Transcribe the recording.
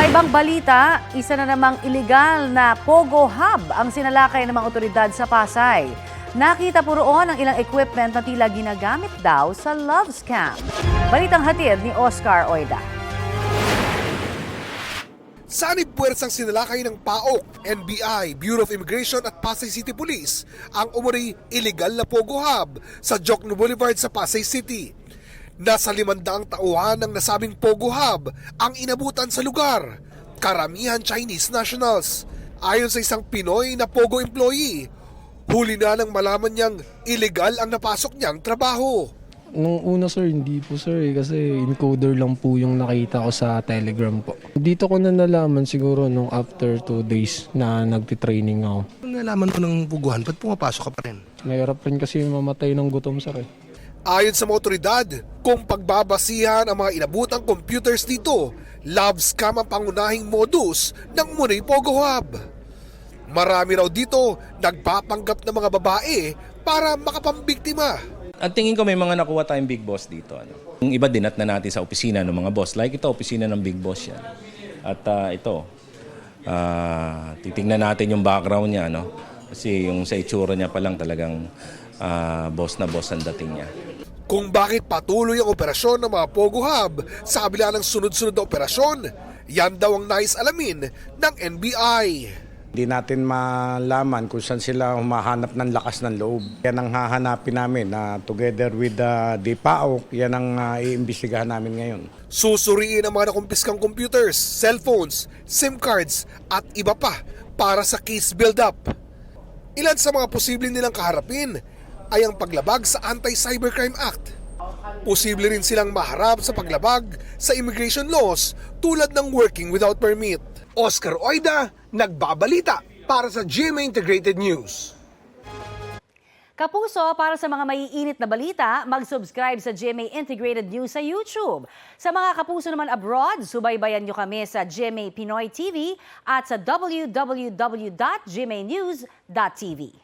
Sa ibang balita, isa na namang iligal na Pogo Hub ang sinalakay ng mga otoridad sa Pasay. Nakita po roon ang ilang equipment na tila ginagamit daw sa love scam. Balitang hatid ni Oscar Oida. Sanib puwersang sinalakay ng PAOK, NBI, Bureau of Immigration at Pasay City Police ang umuri illegal na Pogo Hub sa Jokno Boulevard sa Pasay City. Nasa 500 tauhan ng nasabing Pogo Hub ang inabutan sa lugar, karamihan Chinese nationals. Ayon sa isang Pinoy na Pogo employee, huli na nang malaman niyang illegal ang napasok niyang trabaho. Nung una sir, hindi po sir kasi encoder lang po yung nakita ko sa Telegram po. Dito ko na nalaman siguro nung after 2 days na nagtitraining ako. Nung nalaman mo ng puguhan, ba't pumapasok ka pa rin? Mahirap rin kasi mamatay ng gutom sir. Ayon sa mga otoridad, kung pagbabasihan ang mga inabutang computers dito, love scam ang pangunahing modus ng Munay Pogo Hub. Marami raw dito nagpapanggap ng mga babae para makapambiktima. At tingin ko may mga nakuha tayong big boss dito. Yung iba dinat na natin sa opisina ng mga boss. Like ito, opisina ng big boss yan. At titingnan natin yung background niya. Kasi yung sa itsura niya pa lang talagang boss na boss ang dating niya. Kung bakit patuloy ang operasyon ng mga Pogo Hub sa kabila ng sunod-sunod na operasyon, yan daw ang nais alamin ng NBI. Hindi natin malaman kung saan sila humahanap ng lakas ng loob. Yan ang hahanapin namin na together with the PAOK, yan ang iimbestigahan namin ngayon. Susuriin ang mga nakumpiskang computers, cellphones, SIM cards at iba pa para sa case build-up. Ilan sa mga posibleng nilang kaharapin ay ang paglabag sa Anti-Cybercrime Act. Posible rin silang maharap sa paglabag sa immigration laws tulad ng working without permit. Oscar Oida, nagbabalita para sa GMA Integrated News. Kapuso, para sa mga maiinit na balita, mag-subscribe sa GMA Integrated News sa YouTube. Sa mga kapuso naman abroad, subaybayan nyo kami sa GMA Pinoy TV at sa www.gmanews.tv.